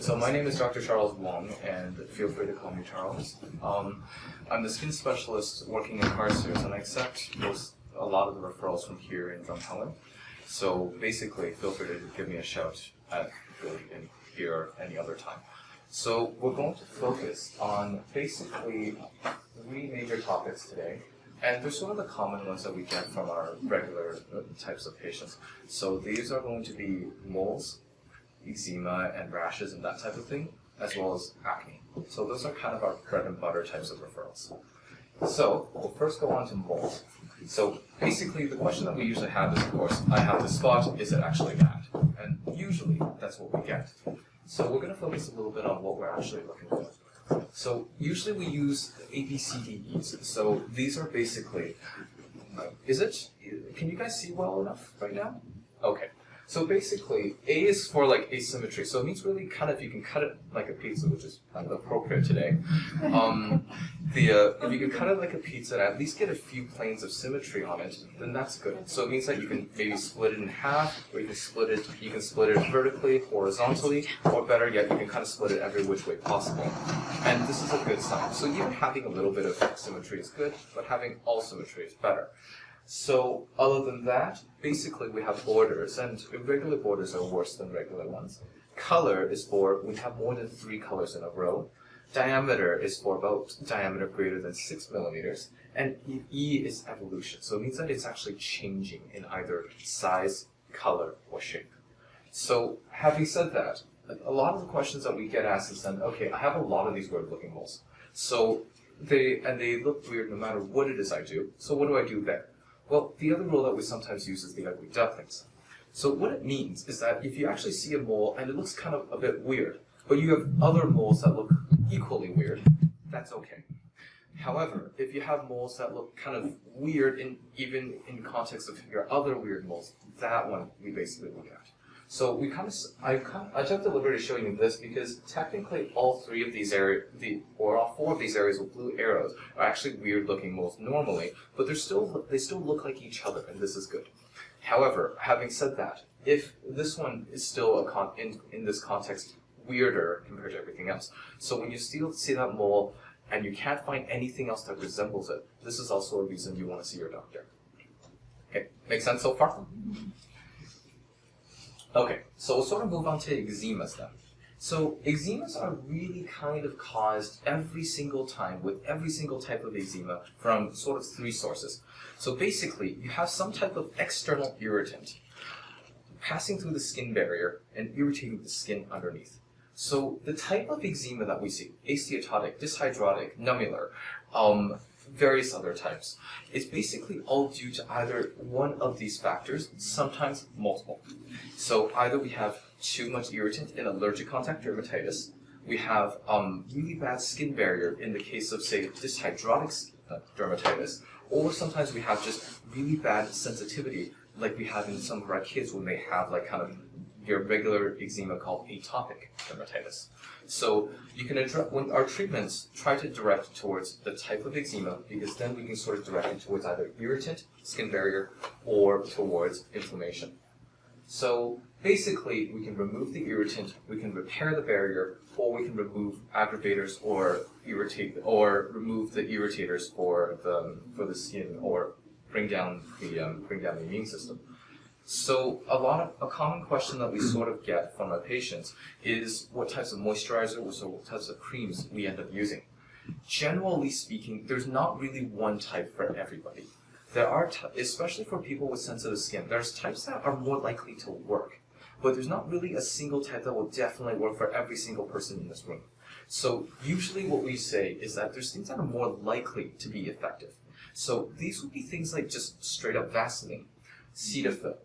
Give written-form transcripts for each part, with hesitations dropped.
So my name is Dr. Charles Wang, and feel free to call me Charles. I'm the skin specialist working in Carstairs, and I accept a lot of the referrals from here in Drumheller. So basically, feel free to give me a shout at really in here or any other time. So we're going to focus on basically 3 major topics today. And they're sort of the common ones that we get from our regular types of patients. So these are going to be moles, eczema, and rashes and that type of thing, as well as acne. So those are kind of our bread and butter types of referrals. So we'll first go on to moles. So basically the question that we usually have is, of course, I have this spot, is it actually bad? And usually that's what we get. So we're going to focus a little bit on what we're actually looking for. So usually we use ABCDEs. So these are basically, can you guys see well enough right now? Okay. So basically, A is for like asymmetry. So it means really kind of, if you can cut it like a pizza, which is kind of appropriate today. If you can cut it like a pizza and at least get a few planes of symmetry on it, then that's good. So it means that you can maybe split it in half, or you can split it vertically, horizontally, or better yet, you can kind of split it every which way possible. And this is a good sign. So even having a little bit of symmetry is good, but having all symmetry is better. So other than that, basically we have borders, and irregular borders are worse than regular ones. Color is for, we have more than 3 colors in a row. Diameter is for about diameter greater than 6 millimeters. And E is evolution, so it means that it's actually changing in either size, color, or shape. So having said that, a lot of the questions that we get asked is then, okay, I have a lot of these weird looking moles. So they look weird no matter what it is I do, so what do I do there? Well, the other rule that we sometimes use is the ugly ducklings. So what it means is that if you actually see a mole and it looks kind of a bit weird, but you have other moles that look equally weird, that's okay. However, if you have moles that look kind of weird even in context of your other weird moles, that one we basically look at. So I took the liberty of showing you this because technically all 3 of these areas, all 4 of these areas with blue arrows are actually weird-looking moles normally, but they still look like each other, and this is good. However, having said that, if this one is still in this context weirder compared to everything else, so when you still see that mole and you can't find anything else that resembles it, this is also a reason you want to see your doctor. Okay, make sense so far? Okay, so we'll sort of move on to eczemas then. So eczemas are really kind of caused every single time with every single type of eczema from sort of 3 sources. So basically, you have some type of external irritant passing through the skin barrier and irritating the skin underneath. So the type of eczema that we see, asteatotic, dyshydrotic, nummular, various other types, it's basically all due to either one of these factors, sometimes multiple. So either we have too much irritant in allergic contact dermatitis, we have really bad skin barrier in the case of, say, dyshydrotic dermatitis, or sometimes we have just really bad sensitivity, like we have in some of our kids when they have like kind of your regular eczema called atopic dermatitis. So you can address, when our treatments try to direct towards the type of eczema, because then we can sort of direct it towards either irritant, skin barrier, or towards inflammation. So basically, we can remove the irritant, we can repair the barrier, or we can remove aggravators or remove the irritators for the skin, or bring down the immune system. So a common question that we sort of get from our patients is what types of moisturizer, or what types of creams we end up using. Generally speaking, there's not really one type for everybody. There are, especially for people with sensitive skin, there's types that are more likely to work, but there's not really a single type that will definitely work for every single person in this room. So usually what we say is that there's things that are more likely to be effective. So these would be things like just straight up Vaseline, Cetaphil.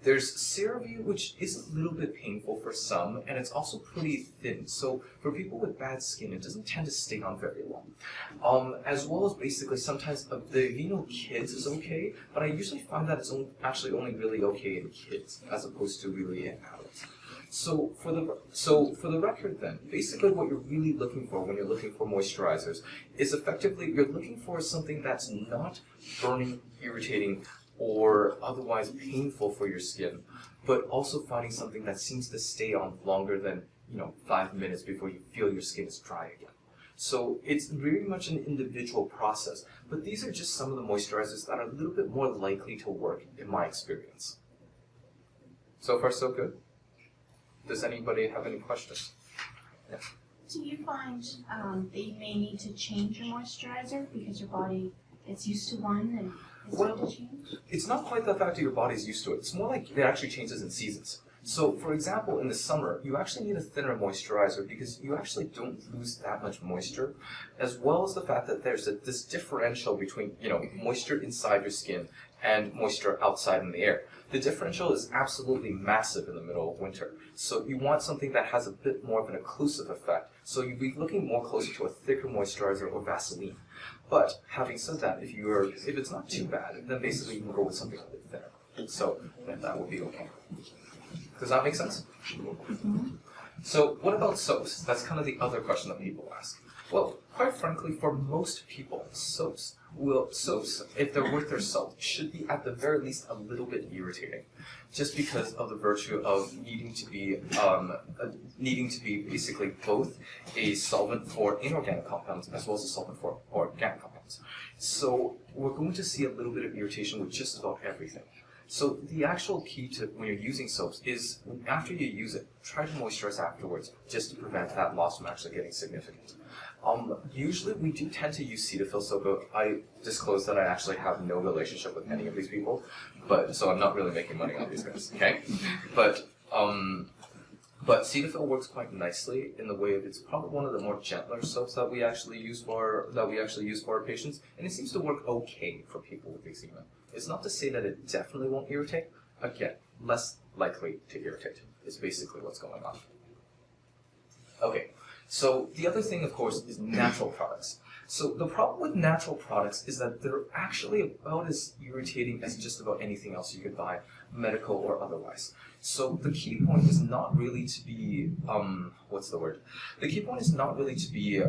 There's CeraVe, which is a little bit painful for some, and it's also pretty thin. So for people with bad skin, it doesn't tend to stay on very long. As well as basically sometimes the Aveeno Kids is okay, but I usually find that it's actually only really okay in kids as opposed to really in adults. So for the record then, basically what you're really looking for when you're looking for moisturizers is effectively you're looking for something that's not burning, irritating, or otherwise painful for your skin, but also finding something that seems to stay on longer than 5 minutes before you feel your skin is dry again. So it's very much an individual process, but these are just some of the moisturizers that are a little bit more likely to work in my experience. So far, so good. Does anybody have any questions? Yes. Do you find that you may need to change your moisturizer because your body gets used to one and it's hard to change? It's not quite the fact that your body's used to it. It's more like it actually changes in seasons. So, for example, in the summer, you actually need a thinner moisturizer because you actually don't lose that much moisture, as well as the fact that there's this differential between, moisture inside your skin and moisture outside in the air. The differential is absolutely massive in the middle of winter. So you want something that has a bit more of an occlusive effect. So you'd be looking more closer to a thicker moisturizer or Vaseline. But having said that, if it's not too bad, then basically you can go with something a bit thinner. So then that would be okay. Does that make sense? So what about soaps? That's kind of the other question that people ask. Well, quite frankly, for most people, soaps, if they're worth their salt, should be at the very least a little bit irritating, just because of the virtue of needing to be basically both a solvent for inorganic compounds as well as a solvent for organic compounds. So we're going to see a little bit of irritation with just about everything. So the actual key to when you're using soaps is after you use it, try to moisturize afterwards just to prevent that loss from actually getting significant. Usually we do tend to use Cetaphil soap, but I disclose that I actually have no relationship with any of these people, so I'm not really making money on these guys, okay? But Cetaphil works quite nicely in the way of it's probably one of the more gentler soaps that we actually use for our patients, and it seems to work okay for people with eczema. It's not to say that it definitely won't irritate. Again, less likely to irritate is basically what's going on. Okay, so the other thing, of course, is natural products. So the problem with natural products is that they're actually about as irritating as just about anything else you could buy, medical or otherwise. So the key point is not really to be, The key point is not really to be,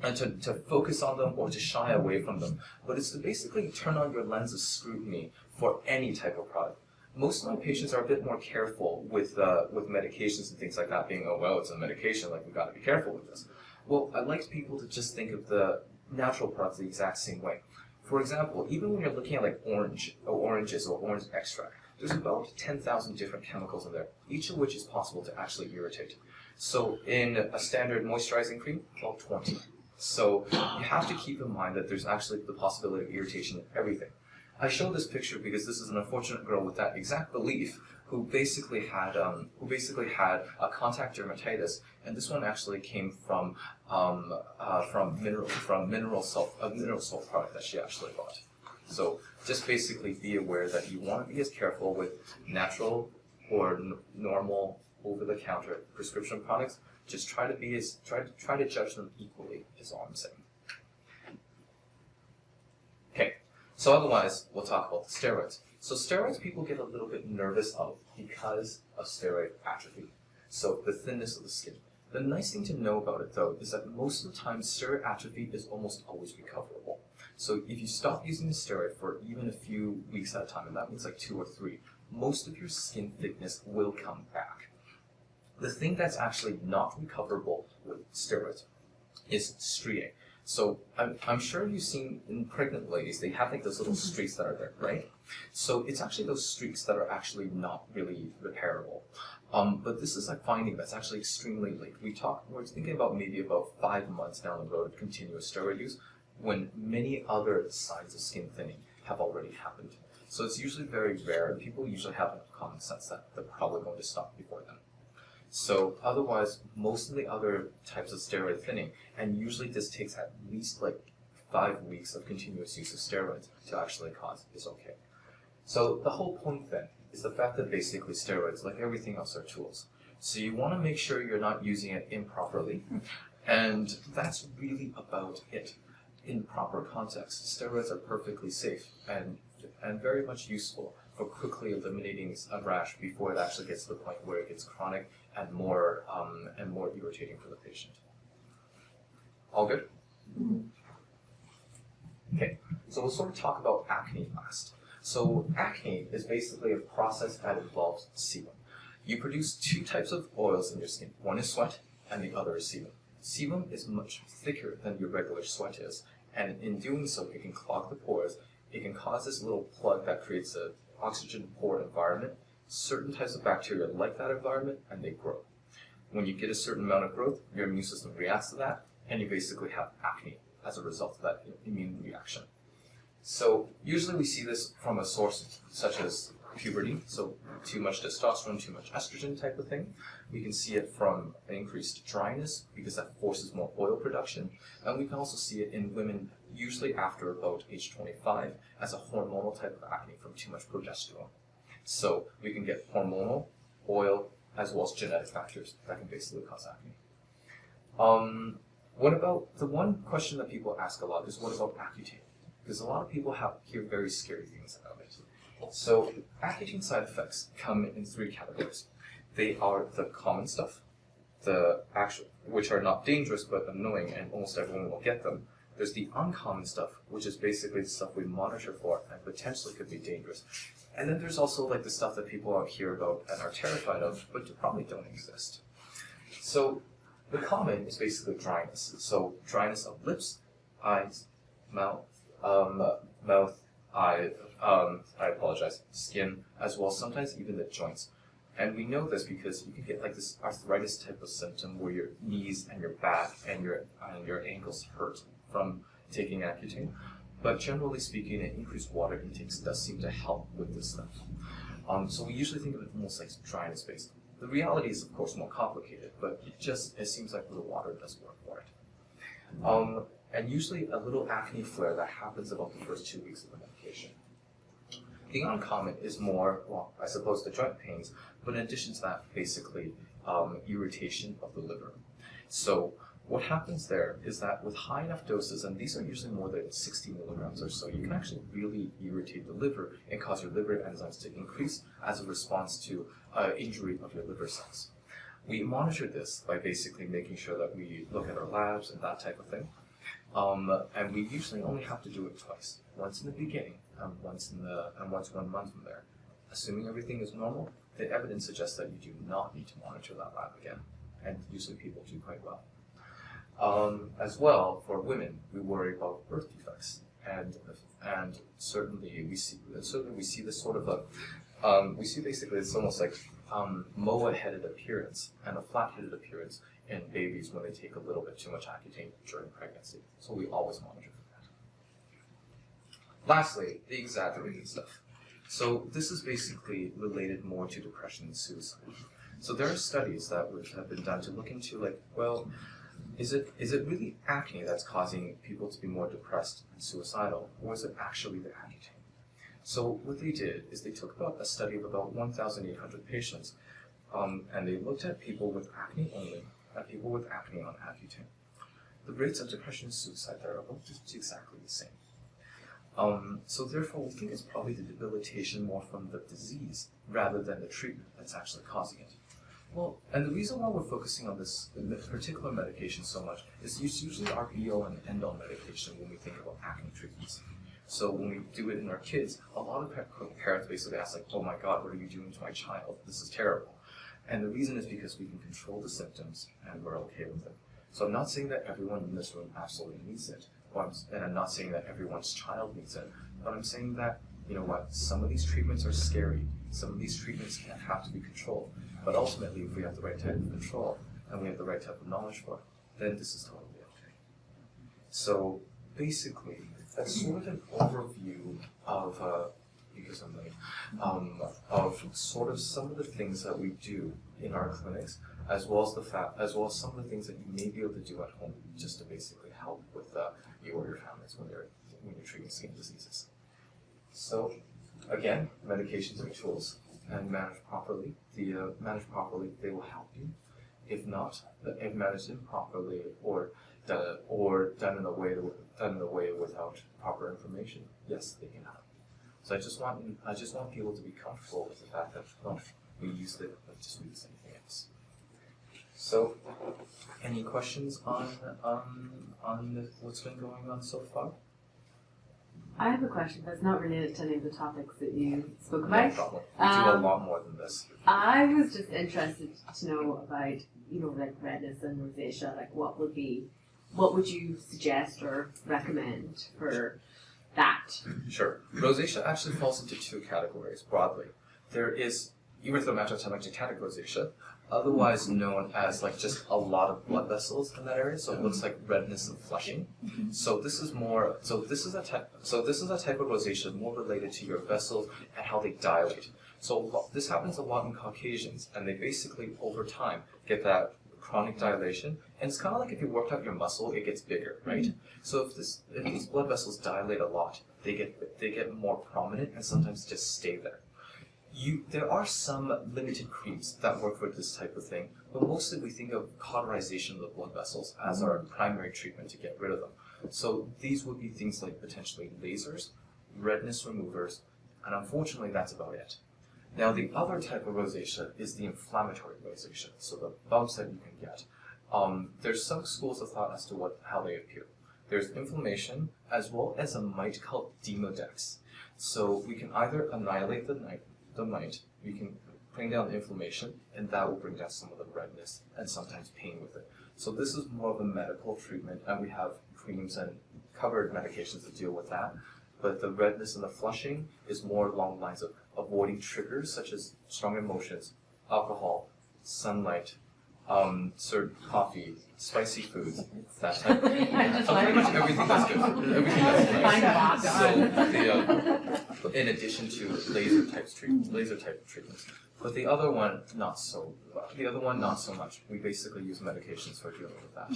to focus on them or to shy away from them, but it's to basically turn on your lens of scrutiny for any type of product. Most of my patients are a bit more careful with medications and things like that, being, oh, well, it's a medication, like, we've got to be careful with this. Well, I'd like people to just think of the natural products the exact same way. For example, even when you're looking at like oranges or orange extract, there's about 10,000 different chemicals in there, each of which is possible to actually irritate. So in a standard moisturizing cream, about 20. So you have to keep in mind that there's actually the possibility of irritation in everything. I show this picture because this is an unfortunate girl with that exact belief who basically had a contact dermatitis, and this one actually came from mineral salt product that she actually bought. So just basically be aware that you want to be as careful with natural or normal over-the-counter prescription products. Just try to judge them equally is all I'm saying. Okay, so otherwise we'll talk about the steroids. So steroids people get a little bit nervous of because of steroid atrophy. So the thinness of the skin. The nice thing to know about it though is that most of the time steroid atrophy is almost always recoverable. So if you stop using the steroid for even a few weeks at a time, and that means like 2 or 3, most of your skin thickness will come back. The thing that's actually not recoverable with steroids is striae. So I'm sure you've seen in pregnant ladies, they have like those little streaks that are there, right? So it's actually those streaks that are actually not really repairable. But this is a finding that's actually extremely late. We're thinking about maybe about 5 months down the road of continuous steroid use, when many other signs of skin thinning have already happened. So it's usually very rare, and people usually have enough common sense that they're probably going to stop before then. So otherwise, most of the other types of steroid thinning, and usually this takes at least like 5 weeks of continuous use of steroids to actually cause, is okay. So the whole point then is the fact that basically steroids, like everything else, are tools. So you want to make sure you're not using it improperly, and that's really about it. In proper context, steroids are perfectly safe and very much useful for quickly eliminating a rash before it actually gets to the point where it gets chronic and more irritating for the patient. All good? Okay, so we'll sort of talk about acne last. So acne is basically a process that involves sebum. You produce two types of oils in your skin. One is sweat, and the other is sebum. Sebum is much thicker than your regular sweat is, and in doing so, it can clog the pores. It can cause this little plug that creates an oxygen-poor environment. Certain types of bacteria like that environment, and they grow. When you get a certain amount of growth, your immune system reacts to that, and you basically have acne as a result of that immune reaction. So usually we see this from a source such as puberty, so too much testosterone, too much estrogen type of thing. We can see it from increased dryness because that forces more oil production. And we can also see it in women usually after about age 25 as a hormonal type of acne from too much progesterone. So we can get hormonal, oil, as well as genetic factors that can basically cause acne. What about, the one question that people ask a lot is what about Accutane? Because a lot of people hear very scary things about it. So Accutane side effects come in three categories. They are the common stuff, the actual, which are not dangerous but annoying and almost everyone will get them. There's the uncommon stuff, which is basically the stuff we monitor for and potentially could be dangerous. And then there's also like the stuff that people hear about and are terrified of, but probably don't exist. So the common is basically dryness. So dryness of lips, eyes, mouth, skin, as well as sometimes even the joints. And we know this because you can get like this arthritis type of symptom where your knees and your back and your ankles hurt from taking Accutane. But generally speaking, an increased water intake does seem to help with this stuff. So we usually think of it almost like dryness based. The reality is, of course, more complicated, but it seems like the water does work for it. And usually a little acne flare that happens about the first 2 weeks of the medication. The uncommon is more, well, I suppose the joint pains, but in addition to that, basically irritation of the liver. So what happens there is that with high enough doses, and these are usually more than 60 milligrams or so, you can actually really irritate the liver and cause your liver enzymes to increase as a response to injury of your liver cells. We monitor this by basically making sure that we look at our labs and that type of thing. And we usually only have to do it twice. Once in the beginning, and once 1 month from there. Assuming everything is normal, the evidence suggests that you do not need to monitor that lab again. And usually people do quite well. As well, for women, we worry about birth defects. And certainly we see this sort of we see basically it's almost like moa-headed appearance and a flat-headed appearance in babies when they take a little bit too much Accutane during pregnancy. So we always monitor for that. Lastly, the exaggerated stuff. So this is basically related more to depression and suicide. So there are studies that have been done to look into like, well, is it really acne that's causing people to be more depressed and suicidal, or is it actually the Accutane? So what they did is they took about a study of about 1,800 patients, and they looked at people with acne only, and people with acne on Accutane. The rates of depression and suicide there are about just exactly the same. So therefore, we think it's probably the debilitation more from the disease rather than the treatment that's actually causing it. Well, and the reason why we're focusing on this particular medication so much is it's usually our be-all and end-all medication when we think about acne treatments. So when we do it in our kids, a lot of parents basically ask like, oh my God, what are you doing to my child? This is terrible. And the reason is because we can control the symptoms and we're okay with it. So I'm not saying that everyone in this room absolutely needs it, and I'm not saying that everyone's child needs it, but I'm saying that, you know what, some of these treatments are scary. Some of these treatments can have to be controlled. But ultimately, if we have the right type of control and we have the right type of knowledge for it, then this is totally okay. So basically, that's sort of an overview of of sort of some of the things that we do in our clinics, as well as some of the things that you may be able to do at home, just to basically help with you or your families when you're treating skin diseases. So again, medications are tools, and managed properly, they will help you. If not, if managed improperly or done in a way without proper information, yes, they can help. So I just want people to be comfortable with the fact that we use it, but just we use anything else. So, any questions on what's been going on so far? I have a question that's not related to any of the topics that you spoke No about. problem. We do a lot more than this. I was just interested to know about, like redness and rosacea. Like, what would you suggest or recommend for that? Sure. Rosacea actually falls into two categories broadly. There is erythrometalgenic rosacea, otherwise known as like just a lot of blood vessels in that area, so it looks like redness and flushing. So this is a type of rosacea more related to your vessels and how they dilate. So this happens a lot in Caucasians, and they basically over time get that chronic dilation, and it's kind of like if you work out your muscle, it gets bigger, right? So if these blood vessels dilate a lot, they get more prominent and sometimes just stay there. There are some limited creams that work for this type of thing, but mostly we think of cauterization of the blood vessels as our primary treatment to get rid of them. So these would be things like potentially lasers, redness removers, and unfortunately that's about it. Now the other type of rosacea is the inflammatory rosacea, so the bumps that you can get. There's some schools of thought as to how they appear. There's inflammation as well as a mite called demodex. So we can either annihilate the mite, we can bring down the inflammation, and that will bring down some of the redness and sometimes pain with it. So this is more of a medical treatment, and we have creams and covered medications to deal with that. But the redness and the flushing is more along the lines of avoiding triggers such as strong emotions, alcohol, sunlight, coffee, spicy foods, that type of thing. Pretty much everything that's good. Everything that's nice. So in addition to laser type treatments. But the other one, not so much. We basically use medications for dealing with that.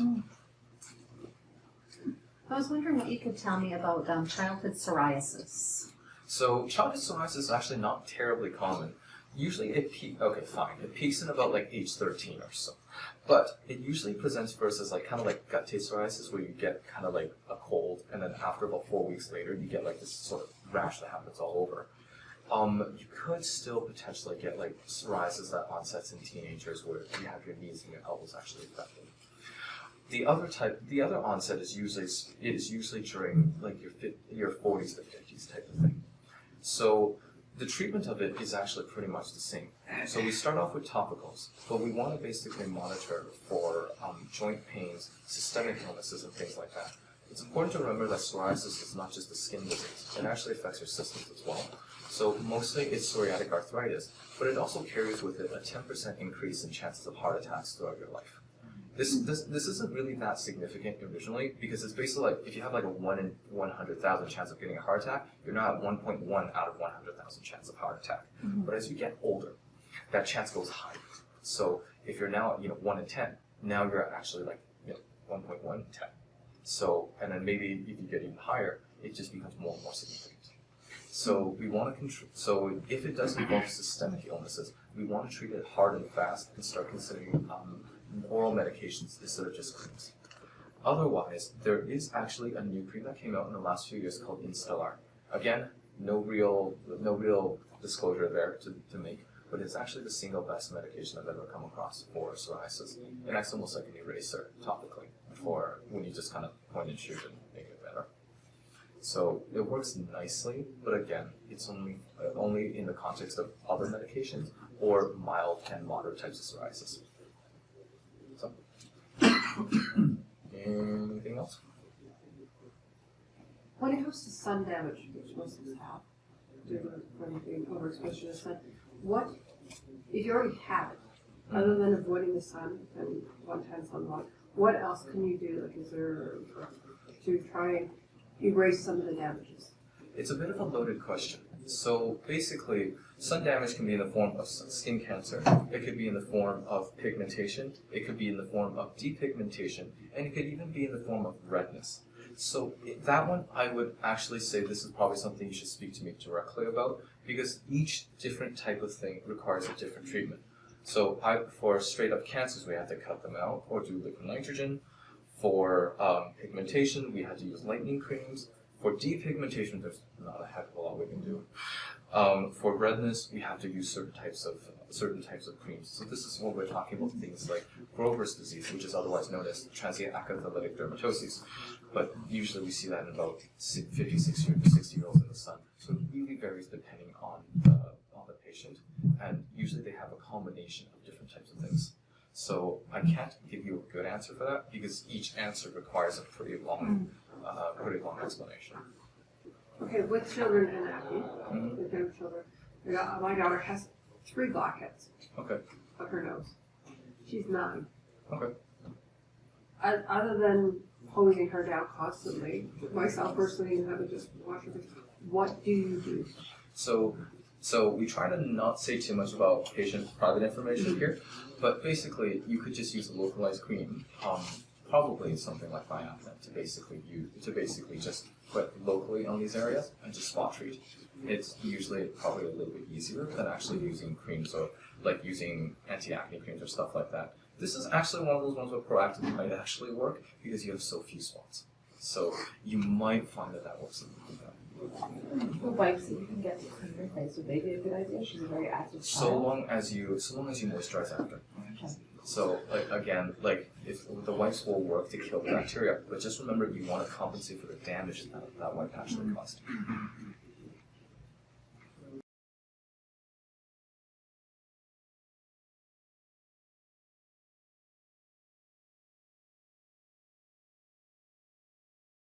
I was wondering what you could tell me about childhood psoriasis. So childhood psoriasis is actually not terribly common. Usually it peaks in about like age 13 or so. But it usually presents first as kind of like gut taste psoriasis, where you get kind of like a cold, and then after about 4 weeks later, you get like this sort of rash that happens all over. You could still potentially get like psoriasis that onsets in teenagers, where you have your knees and your elbows actually affected. The other onset is usually during like your 40s to 50s type of thing. So the treatment of it is actually pretty much the same. So we start off with topicals, but we want to basically monitor for joint pains, systemic illnesses, and things like that. It's important to remember that psoriasis is not just a skin disease. It actually affects your systems as well. So mostly it's psoriatic arthritis, but it also carries with it a 10% increase in chances of heart attacks throughout your life. This isn't really that significant originally, because it's basically like if you have like a 1 in 100,000 chance of getting a heart attack, you're now at 1.1 out of 100,000 chance of heart attack. But as you get older, that chance goes higher. So if you're now at 1 in 10, now you're actually like 1.1 in 10. So, and then maybe if you get even higher, it just becomes more and more significant. So we want to control. So if it does involve systemic illnesses, we want to treat it hard and fast and start considering oral medications instead of just creams. Otherwise, there is actually a new cream that came out in the last few years called Instellar. Again, no real disclosure there to make, but it's actually the single best medication I've ever come across for psoriasis. And it's almost like an eraser topically for when you just kind of point and shoot and make it better. So it works nicely, but again, it's only in the context of other medications or mild and moderate types of psoriasis. So, anything else? When it comes to sun damage, which most of us have, due to being overexposure to the sun, what, if you already have it, other than avoiding the sun and one-time sunblock, what else can you do? Like, is there to try and erase some of the damages? It's a bit of a loaded question. So basically, sun damage can be in the form of skin cancer, it could be in the form of pigmentation, it could be in the form of depigmentation, and it could even be in the form of redness. So that one, I would actually say this is probably something you should speak to me directly about, because each different type of thing requires a different treatment. So for straight up cancers, we have to cut them out or do liquid nitrogen. For pigmentation, we had to use lightening creams. For depigmentation, there's not a heck of a lot we can do. For redness, we have to use certain types of creams. So this is when we're talking about things like Grover's disease, which is otherwise known as transient acantholytic dermatosis. But usually we see that in about 50, 60 to 60-year-olds in the sun. So it really varies depending on the patient, and usually they have a combination of different types of things. So I can't give you a good answer for that because each answer requires a pretty long explanation. Okay, with children and acne, with young children, my daughter has 3 blackheads. Okay. Of her nose. She's 9. Okay. Other than hosing her down constantly, myself personally, and having just wash her face, what do you do? So we try to not say too much about patient private information here, but basically you could just use a localized cream, probably something like Viagra, to basically just put locally on these areas and just spot treat. It's usually probably a little bit easier than actually using creams or like using anti-acne creams or stuff like that. This is actually one of those ones where proactive might actually work because you have so few spots. So you might find that works a little bit better. The wipes that you can get to clean your face would maybe a good idea. She's a very active child. So long as you moisturize after. So if the wipes will work to kill the bacteria, but just remember you want to compensate for the damage that wipe actually caused.